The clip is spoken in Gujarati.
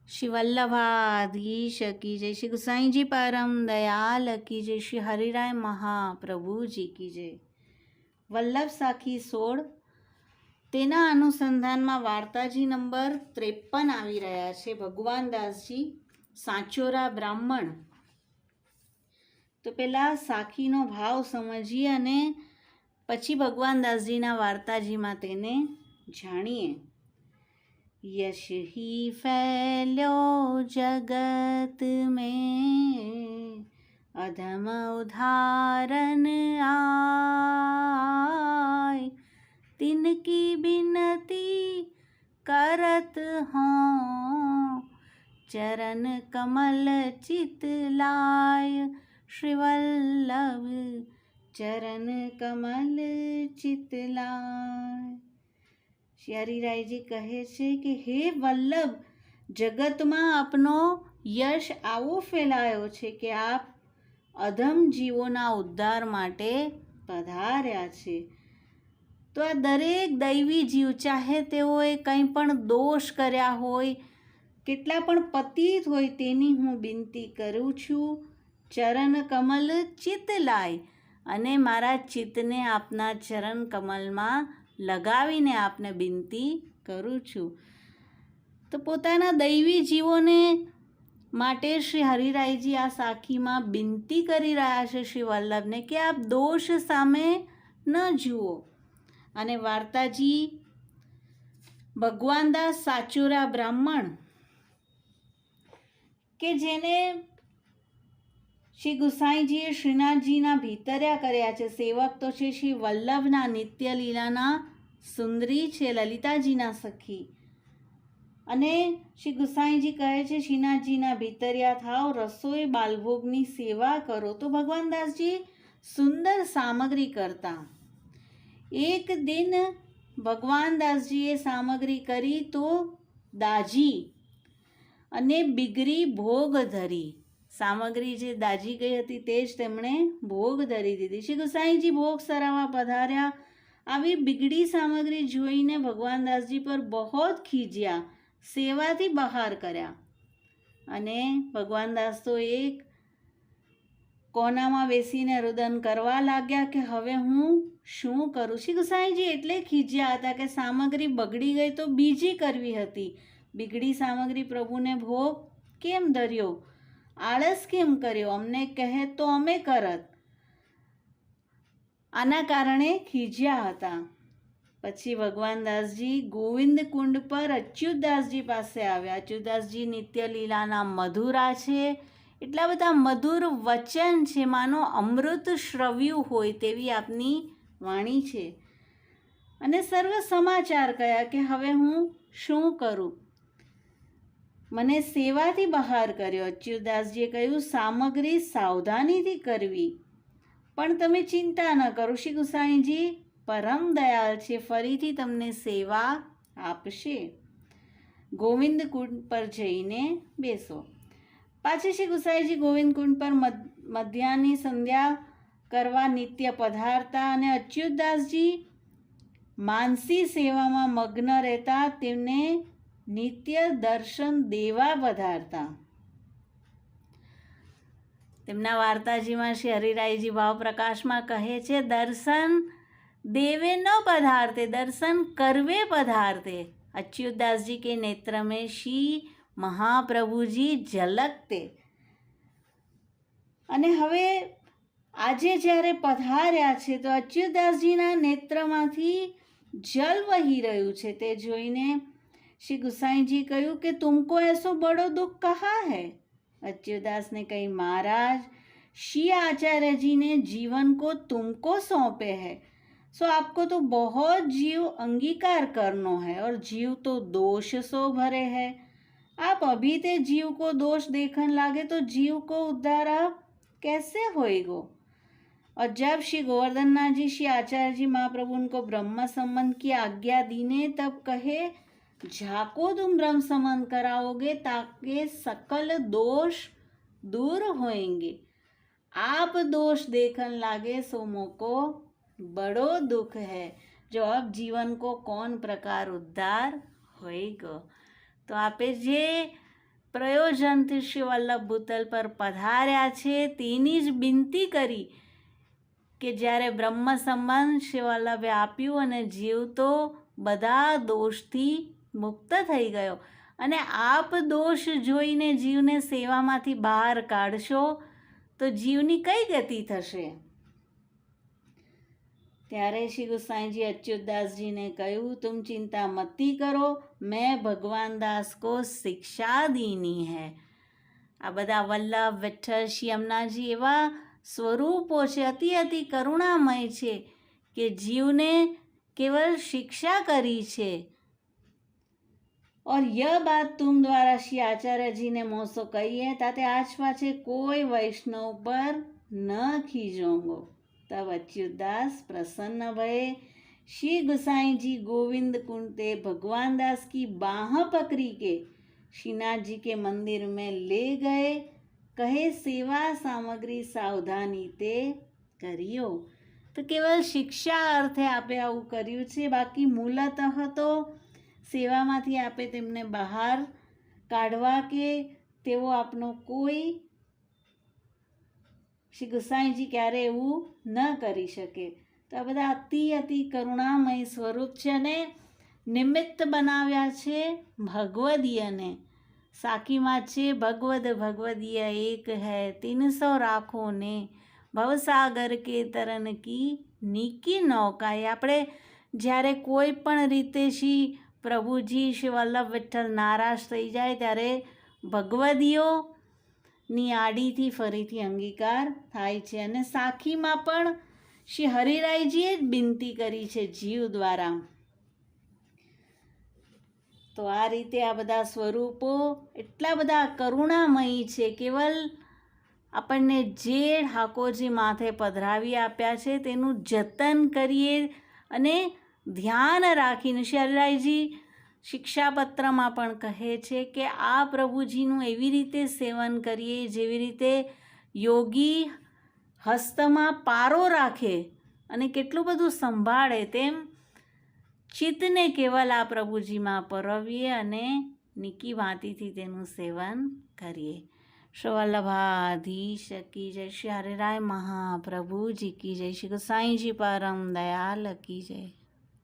श्री वल्लभाधीश की जय, श्री गुसाई जी परम दयाल की जय, श्री हरिराय महाप्रभु जी की जय। વલ્લભ સાખી 16 તેના અનુસંધાનમાં વાર્તાજી નંબર 53 આવી રહ્યા છે। ભગવાનદાસજી સાચોરા બ્રાહ્મણ। તો પેલા સાખીનો ભાવ સમજીએ અને પછી ભગવાનદાસજીના વાર્તાજીમાં તેને જાણીએ। यश ही फैल्यो जगत में, अधम उदाहरण आय, तिनकी बिनती करत हों, चरण कमल चित लाय, श्री वल्लभ चरण कमल चित लाय। શ્રી હરિરાયજી કહે છે કે હે વલ્લભ, જગતમાં આપનો યશ આવો ફેલાયો છે કે આપ અધમ જીવોના ઉદ્ધાર માટે પધાર્યા છે। તો આ દરેક દૈવી જીવ, ચાહે તેઓએ કંઈ પણ દોષ કર્યા હોય, કેટલા પણ પતિત હોય, તેની હું વિનંતી કરું છું। ચરણ કમલ ચિત્ત લાય, અને મારા ચિત્તને આપના ચરણ કમલમાં લગાવીને આપને વિનંતી કરું છું। તો પોતાના દૈવી જીવોને માટે શ્રી હરિરાયજી આ સાખીમાં વિનંતી કરી રહ્યા છે શ્રી વલ્લભને કે આપ દોષ સામે ન જુઓ। અને વાર્તાજી ભગવાનદાસ સાચોરા બ્રાહ્મણ કે જેને શ્રી ગુસાઈજીએ શ્રીનાથજીના ભીતર્યા કર્યા છે, સેવક તો છે શ્રી વલ્લભના, નિત્ય લીલાના સુંદરી છે, લલિતાજીના સખી। અને શ્રી ગુસાઈજી કહે છે શ્રીનાથજીના ભીતર્યા થાવ, રસોઈ બાલભોગની સેવા કરો। તો ભગવાનદાસજી સુંદર સામગ્રી કરતા। એક દિન ભગવાનદાસજીએ સામગ્રી કરી તો દાજી અને બિગડી ભોગ ધરી। સામગ્રી જે દાજી ગઈ હતી તે જ તેમણે ભોગ ધરી દીધી। શ્રી ગુસાઈજી ભોગ સરાવવા પધાર્યા। આવી બિગડી સામગ્રી જોઈને ભગવાનદાસજી પર બહુ ખીજ્યા, સેવાથી બહાર કર્યા। અને ભગવાનદાસ તો એક કોનામાં બેસીને રુદન કરવા લાગ્યા કે હવે હું શું કરું। શ્રી ગુસાઈજી એટલે ખીજ્યા હતા કે સામગ્રી બગડી ગઈ તો બીજી કરવી હતી, બિગડી સામગ્રી પ્રભુને ભોગ કેમ ધર્યો, આળસ કેમ કર્યો, અમને કહે તો અમે કરત। આના કારણે ખીજ્યા હતા। પછી ભગવાનદાસજી ગોવિંદ કુંડ પર અચ્યુતદાસજી પાસે આવ્યા। અચ્યુતદાસજી નિત્ય લીલાના મધુરા છે, એટલા બધા મધુર વચન છે, માનો અમૃત શ્રવ્યું હોય તેવી આપની વાણી છે। અને સર્વ સમાચાર કયા કે હવે હું શું કરું, મને સેવાથી બહાર કર્યો। અચ્યુતદાસજીએ કહ્યું સામગ્રી સાવધાનીથી કરવી, પણ તમે ચિંતા ન કરો, શ્રી ગુસાઈજી પરમ દયાળ છે, ફરીથી તમને સેવા આપશે। ગોવિંદ કુંડ પર જઈને બેસો। પાછી શ્રી ગુસાઈજી ગોવિંદ કુંડ પર મધ્યાહની સંધ્યા કરવા નિત્ય પધારતા અને અચ્યુતદાસજી માનસી સેવામાં મગ્ન રહેતા, તેમને નિત્ય દર્શન દેવા પધારતા। તેમના વાર્તાજીમાં શ્રી હરિરાયજી ભાવ પ્રકાશમાં કહે છે દર્શન देवे न पधारते, दर्शन करवे पधारते। अच्युतदास जी के नेत्र में श्री महाप्रभु जी झलकते। અને હવે આજે જ્યારે પધાર્યા છે તો અચ્યુતદાસજીના નેત્રમાંથી જલ વહી રહ્યું છે। તે જોઈને શ્રી ગુસાઈજી કહ્યું કે તુમકો ऐसो बड़ो दुख कहा है। अच्युतदास ने कही महाराज, श्री आचार्य जी ने जीवन को तुमको सौंपे है, सो आपको तो बहुत जीव अंगीकार करना है, और जीव तो दोष सो भरे है। आप अभी ते जीव को दोष देखने लागे तो जीव को उद्धार आप कैसे होएगो। और जब श्री गोवर्धननाथ जी श्री आचार्य जी महाप्रभु उनको ब्रह्म संबंध की आज्ञा दीने, तब कहे जाको तुम ब्रह्म संबंध कराओगे ताकि सकल दोष दूर होएंगे। आप दोष देखने लागे सो मोको बड़ो दुख है, जो अब जीवन को कौन प्रकार उद्धार होएगो। तो आपे जे પ્રયોજનથી શ્રી વલ્લભ ભૂતલ પર પધાર્યા છે તેની જ બિનતી કરી કે જ્યારે બ્રહ્મ સંબંધ શ્રી વલ્લભે આપ્યું અને જીવ તો બધા દોષથી મુક્ત થઈ ગયો, અને આપ દોષ જોઈને જીવને સેવામાંથી બહાર કાઢશો તો જીવની કઈ ગતિ થશે? ત્યારે શ્રી ગુસાઈજી અચ્યુતદાસજીને કહ્યું, તુમ ચિંતા મતી કરો, મેં ભગવાન દાસ કો શિક્ષા દીની હૈ. આ બધા વલ્લભ, વિઠ્ઠલ, શ્રી યમુનાજી એવા સ્વરૂપો છે, અતિ કરુણામય છે કે જીવને केवल शिक्षा करी છે. और यह बात तुम द्वारा श्री आचार्य जी ने मोसो कही है, ताते आज पाछे कोई वैष्णव पर न खीजोंगो. तब अच्युतदास प्रसन्न भये. श्री गुसाई जी गोविंद कुंते भगवान दास की बाह पकड़ी के श्रीनाथ जी के मंदिर में ले गए. कहे सेवा सामग्री सावधानी ते करियो. तो केवल शिक्षा अर्थे आपे आવું કર્યું છે, બાકી મૂલતઃ તો સેવામાંથી આપે તેમને બહાર કાઢવા કે તેઓ આપનો કોઈ શ્રી ગુસાઈજી ક્યારે એવું ન કરી શકે. તો આ બધા અતિ કરુણામય સ્વરૂપ છે અને નિમિત્ત બનાવ્યા છે ભગવદીયને. સાખીમાં છે ભગવદ ભગવદીય એક હૈ, 300 રાખો ને ભવસાગર કે તરન કી નીકી નૌકા. એ આપણે જ્યારે કોઈ પણ રીતે શ્રી પ્રભુજી શ્રી વલ્લભ વિઠ્ઠલ નારાજ થઈ જાય ત્યારે ભગવદીઓની આડીથી ફરીથી અંગીકાર થાય છે. અને સાખીમાં પણ શ્રી હરિરાયજીએ જ બિનતી કરી છે જીવ દ્વારા. તો આ રીતે આ બધા સ્વરૂપો એટલા બધા કરુણામયી છે. કેવલ આપણને જે ઠાકોરજી માથે પધરાવી આપ્યા છે તેનું જતન કરીએ અને ધ્યાન રાખીને. શ્રી હરિરાયજી શિક્ષાપત્રમાં પણ કહે છે કે આ પ્રભુજીનું એવી રીતે સેવન કરીએ જેવી રીતે યોગી હસ્તમાં પારો રાખે અને કેટલું બધું સંભાળે, તેમ ચિત્તને કેવલ આ પ્રભુજીમાં પરોવીએ અને નીકી ભાંતિથી તેનું સેવન કરીએ. શ્રી વલ્લભાધીશ કી જય. શ્રી હરિરાય મહાપ્રભુજી કી જય. શ્રી ગુસાઈજી પરમ દયાલ કી જય.